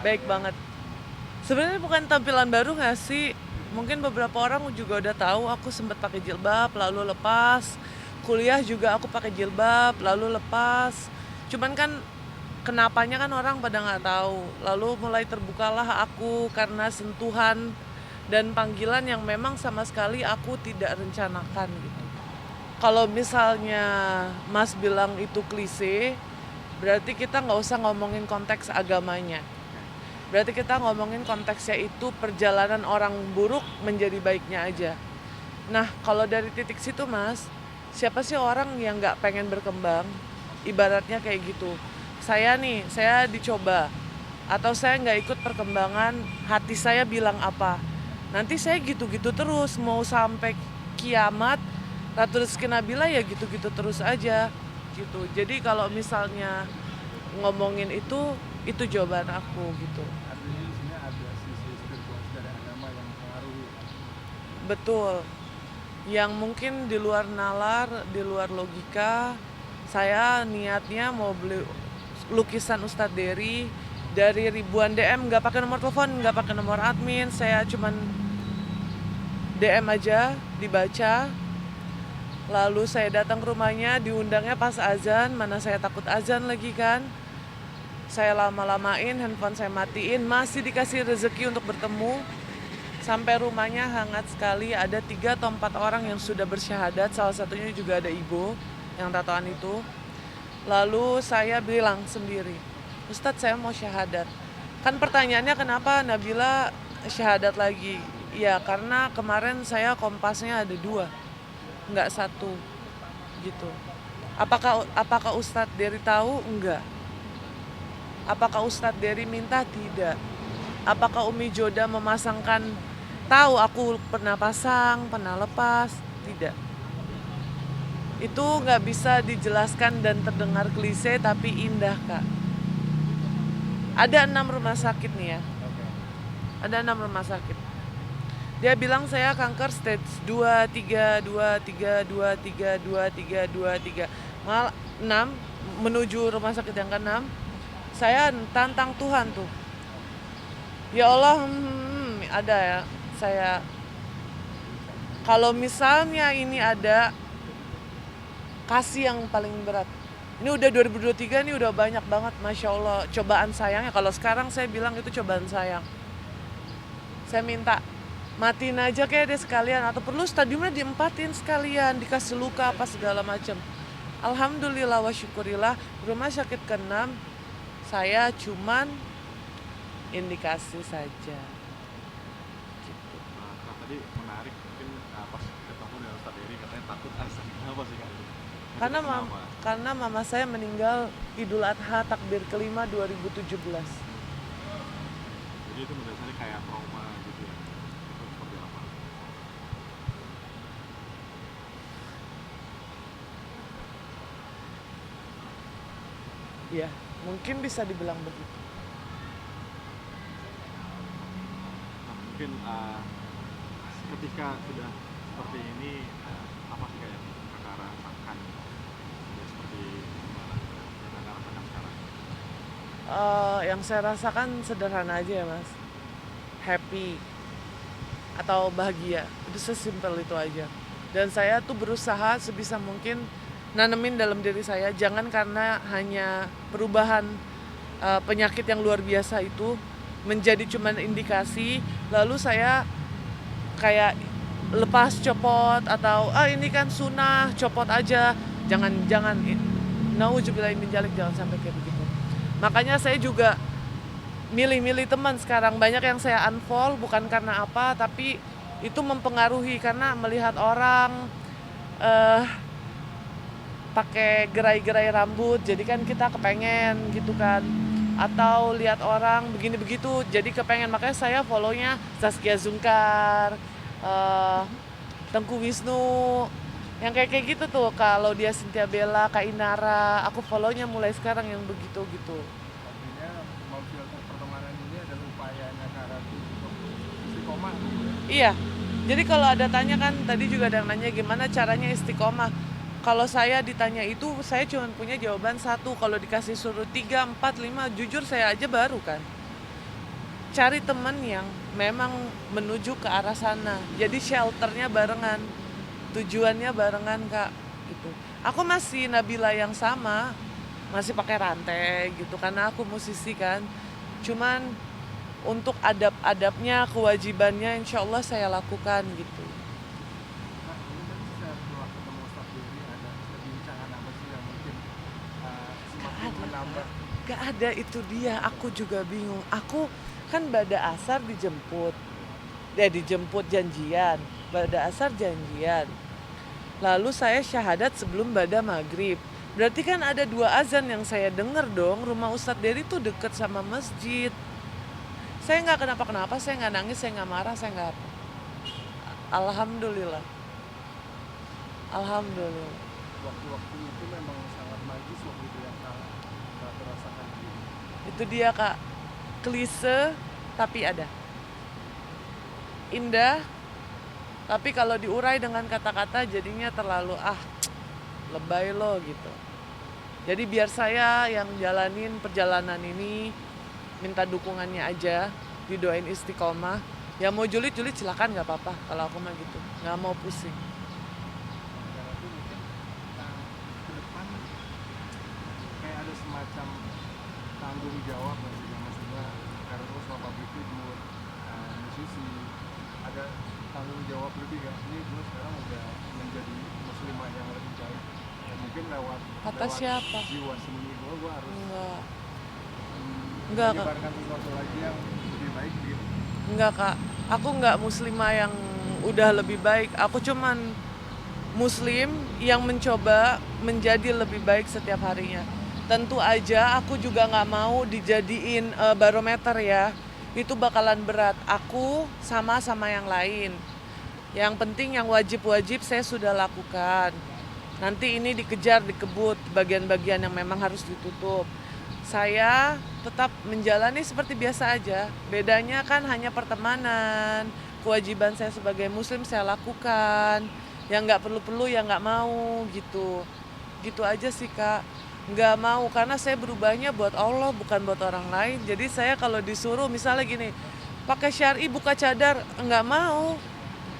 Baik banget. Sebenarnya bukan tampilan baru nggak sih? Mungkin beberapa orang juga udah tahu aku sempat pakai jilbab lalu lepas. Kuliah juga aku pakai jilbab lalu lepas. Cuman kan kenapanya kan orang pada nggak tahu. Lalu mulai terbukalah aku karena sentuhan dan panggilan yang memang sama sekali aku tidak rencanakan gitu. Kalau misalnya Mas bilang itu klise, berarti kita nggak usah ngomongin konteks agamanya. Berarti kita ngomongin konteksnya itu perjalanan orang buruk menjadi baiknya aja. Nah, kalau dari titik situ Mas, siapa sih orang yang nggak pengen berkembang? Ibaratnya kayak gitu. Saya nih, saya dicoba. Atau saya nggak ikut perkembangan, hati saya bilang apa. Nanti saya gitu-gitu terus, mau sampai kiamat, Ratu Rizky Nabila ya gitu-gitu terus aja. Gitu. Jadi kalau misalnya ngomongin itu jawaban aku gitu. Artinya di sini ada sisi spiritualitas dari agama yang mempengaruhi. Betul. Yang mungkin di luar nalar, di luar logika, saya niatnya mau beli lukisan Ustadz Dery dari ribuan DM, nggak pakai nomor telepon, nggak pakai nomor admin, saya cuman DM aja, dibaca, lalu saya datang ke rumahnya, diundangnya pas azan, mana saya takut azan lagi kan, saya lama-lamain, handphone saya matiin, masih dikasih rezeki untuk bertemu. Sampai rumahnya hangat sekali, ada 3 atau 4 orang yang sudah bersyahadat, salah satunya juga ada ibu yang tatoan itu. Lalu saya bilang sendiri, Ustadz saya mau syahadat. Kan pertanyaannya kenapa Nabila syahadat lagi? Ya karena kemarin saya kompasnya ada 2, nggak 1 gitu. Apakah Ustadz Dery tahu? Enggak. Apakah Ustadz Dery minta? Tidak. Apakah Umi Joda memasangkan? Tahu aku pernah pasang, pernah lepas, tidak. Itu nggak bisa dijelaskan dan terdengar klise tapi indah kak. Ada 6 rumah sakit nih ya, Oke. ada 6 rumah sakit. Dia bilang saya kanker stage 2, 3, 2, 3, 2, 3, 2, 3, 2, 3. Mal 6 menuju rumah sakit yang ke-6. Saya tantang Tuhan tuh. Ya Allah, ada ya. Saya kalau misalnya ini ada, kasih yang paling berat. Ini udah 2023 nih udah banyak banget, Masya Allah. Cobaan sayangnya, kalau sekarang saya bilang itu cobaan sayang. Saya minta, matiin aja kayak deh sekalian. Atau perlu stadiumnya diempatin sekalian, dikasih luka apa segala macam. Alhamdulillah wa syukurillah, rumah sakit ke-6, saya cuman indikasi saja. Gitu. Kak tadi menarik mungkin pas ketemu dengan Ustadz Dery katanya takut azan. Kenapa sih kak? Mungkin Karena kenapa? karena mama saya meninggal Idul Adha takbir kelima 2017. Jadi itu mendasari kayak trauma gitu ya. Itu seperti apa? Ya, mungkin bisa dibilang begitu. Nah, mungkin ketika sudah seperti ini apa sih kayak kakak rasakan ya seperti gimana yang kakak rasakan sekarang? Yang saya rasakan sederhana aja ya mas, happy atau bahagia, itu sesimpel itu aja. Dan saya tuh berusaha sebisa mungkin nanemin dalam diri saya, jangan karena hanya perubahan penyakit yang luar biasa itu menjadi cuman indikasi, lalu saya kayak lepas copot atau ini kan sunnah copot aja, jangan nauzubillahi min dzalik, jangan sampai kayak begitu. Makanya saya juga milih-milih teman sekarang, banyak yang saya unfollow bukan karena apa, tapi itu mempengaruhi karena melihat orang eh pakai gerai-gerai rambut, jadi kan kita kepengen gitu kan, atau lihat orang begini begitu jadi kepengen, makanya saya follownya Zaskia Zungkar, eh, Tengku Wisnu, yang kayak gitu tuh. Kalau dia Cynthia Bella, Kak Inara, aku follownya mulai sekarang yang begitu gitu. Artinya memfilter pertemanan ini adalah upayanya Kak Ratu untuk istiqomah gitu ya. Iya, jadi kalau ada tanya kan, tadi juga ada yang nanya gimana caranya istiqomah. Kalau saya ditanya itu, saya cuma punya jawaban satu. Kalau dikasih suruh 3, 4, 5, jujur saya aja baru kan. cari temen yang memang menuju ke arah sana. Jadi shelternya barengan, tujuannya barengan Kak, gitu. Aku masih Nabila yang sama, masih pakai rantai gitu karena aku musisi kan. Cuman untuk adab-adabnya, kewajibannya insya Allah saya lakukan gitu. Nah, ini kan setelah ketemu Ustadz Dewi ada perbincangan apa sih yang mungkin semakin menambah. Gak ada, itu dia, aku juga bingung. Aku kan pada asar dijemput, dijemput janjian, pada asar janjian. Lalu saya syahadat sebelum pada maghrib. Berarti kan ada 2 azan yang saya dengar dong. Rumah Ustadz Dery tuh deket sama masjid. Saya nggak kenapa-kenapa, saya nggak nangis, saya nggak marah, saya nggak apa. Alhamdulillah. Alhamdulillah. Waktu-waktu itu memang sangat magis waktu itu yang tak terasakan gitu. Itu dia Kak, klise tapi ada. Indah, tapi kalau diurai dengan kata-kata jadinya terlalu lebay lo gitu. Jadi biar saya yang jalanin perjalanan ini, minta dukungannya aja, didoain istiqomah. Ya mau julid-julid silakan, nggak apa-apa. Kalau aku mah gitu, nggak mau pusing. Dan itu mungkin ke depan kayak ada semacam tanggung jawab nggak sih, maksudnya karena terus sama public figure, musisi, ada tanggung jawab lebih nggak? Ini gue sekarang udah menjadi muslimah yang lebih baik. Ya, mungkin lewat Siapa? jiwa seni gue harus Enggak Kak. menyebarkan sesuatu lagi yang lebih baik gitu. Enggak Kak, aku nggak muslimah yang udah lebih baik. Aku cuman muslim yang mencoba menjadi lebih baik setiap harinya. Tentu aja aku juga nggak mau dijadiin barometer ya. Itu bakalan berat. Aku sama yang lain. Yang penting yang wajib-wajib saya sudah lakukan. Nanti ini dikejar, dikebut bagian-bagian yang memang harus ditutup. Saya tetap menjalani seperti biasa aja. Bedanya kan hanya pertemanan. Kewajiban saya sebagai muslim saya lakukan. Yang nggak perlu-perlu ya nggak mau gitu. Gitu aja sih Kak. Nggak mau karena saya berubahnya buat Allah bukan buat orang lain. Jadi saya kalau disuruh misalnya gini, pakai syar'i buka cadar, nggak mau.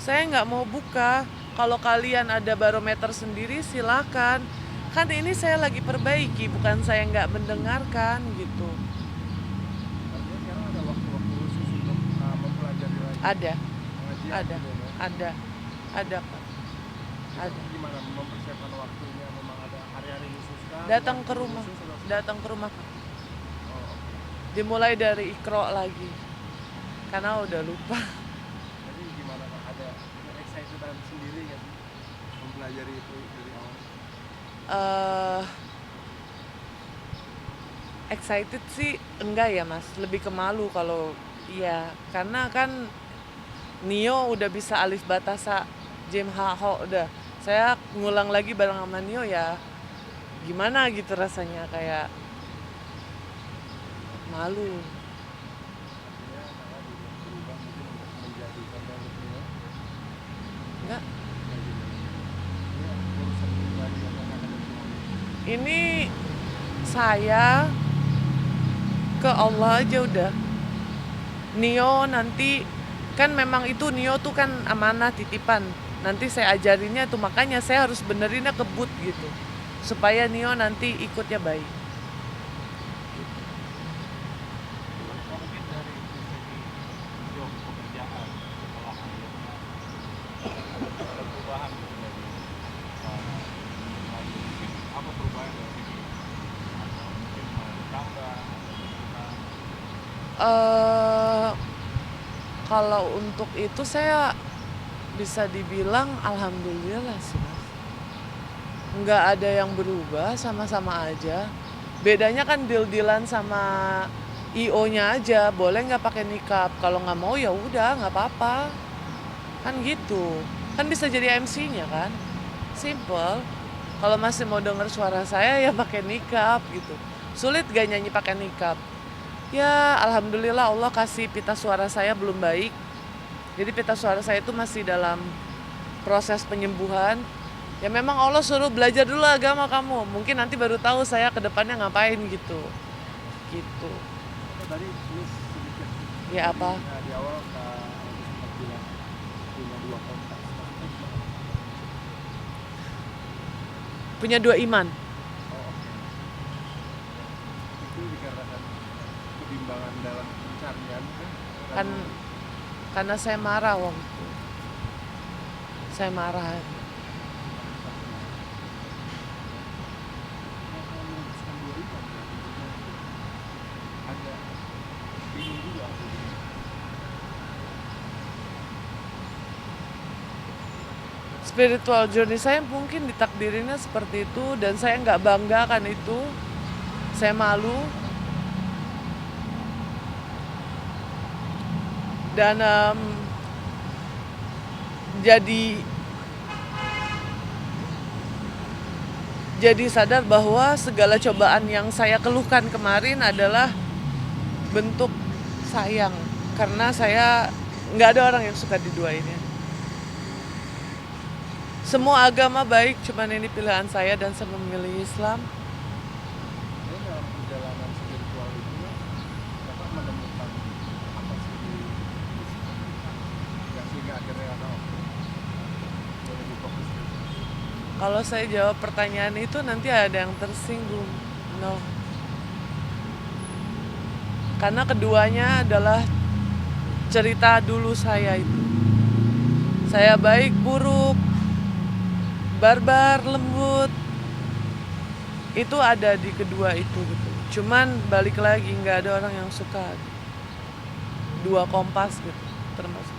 Saya nggak mau buka. Kalau kalian ada barometer sendiri silakan. Kan ini saya lagi perbaiki, bukan saya nggak mendengarkan gitu. Artinya sekarang ada waktu-waktu khusus untuk mempelajari lagi Ada, pengajian ada, gitu ya. ada, ada Kak. Ada. Gimana mempersiapkan waktunya, memang ada hari-hari khusus kah? Datang ke Waktu rumah, khusus atau- datang ke rumah Kak. Oh, oke. Dimulai dari Iqra lagi, karena udah lupa. Jadi gimana Kak? Ada excitedan sendiri nggak sih mempelajari itu dari awal? Excited sih enggak ya Mas, lebih ke malu kalau iya, karena kan Nio udah bisa alif batasa, Jim ha ho udah. Saya ngulang lagi bareng sama Nio ya gimana gitu rasanya, kayak malu. Artinya Kakak juga berubah mungkin untuk menjadi contoh untuk Nino. Enggak, Ya gitu. Ini urusan pribadi atau nggak ada semuanya. ini saya ke Allah aja udah. Nio nanti kan memang itu Nio tuh kan amanah titipan. Nanti saya ajarinnya tuh, makanya saya harus benerinnya kebut gitu. Supaya Nio nanti ikutnya baik. Mungkin dari sisi job pekerjaan setelah akhirnya ada perubahan gitu dari mungkin apa perubahan dari sini atau mungkin mau bertambah atau berkurang. Kalau untuk itu saya bisa dibilang alhamdulillah sih Mas. Nggak ada yang berubah, sama-sama aja. Bedanya kan deal-dealan sama IO-nya aja, boleh nggak pakai nikab. Kalau nggak mau ya udah nggak apa-apa. Kan gitu. Kan bisa jadi MC-nya kan. Simple. Kalau masih mau denger suara saya ya pakai nikab gitu. Sulit gak nyanyi pakai nikab? Ya alhamdulillah Allah kasih pita suara saya belum baik. Jadi pita suara saya itu masih dalam proses penyembuhan. Ya memang Allah suruh belajar dulu agama kamu. Mungkin nanti baru tahu saya ke depannya ngapain gitu. Gitu. Tadi ini sedikit Ya apa? Nah, di awal Kak Edi sempat bilang punya dua kompas. Maksudnya gimana? Punya dua iman. Oh, oke. Itu dikarenakan kebimbangan dalam pencarian kan? Kan Lalu karena saya marah waktu itu. Saya marah. mau memutuskan dua iman kan? Agak bingung juga aku. Spiritual journey saya mungkin ditakdirinnya seperti itu dan saya nggak bangga kan itu. Saya malu. Dan jadi sadar bahwa segala cobaan yang saya keluhkan kemarin adalah bentuk sayang. Karena saya nggak ada orang yang suka diduainnya. Semua agama baik, cuman ini pilihan saya dan saya memilih Islam. Jadi dalam perjalanan spiritual itu Kakak menemukan apa sih di yang sehingga akhirnya Kakak boleh difokus ke situ. Kalau saya jawab pertanyaan itu nanti ada yang tersinggung. No. Karena keduanya adalah cerita dulu saya itu. Saya baik, buruk, barbar, lembut. Itu ada di kedua itu gitu. Cuman balik lagi nggak ada orang yang suka dua kompas gitu termasuk.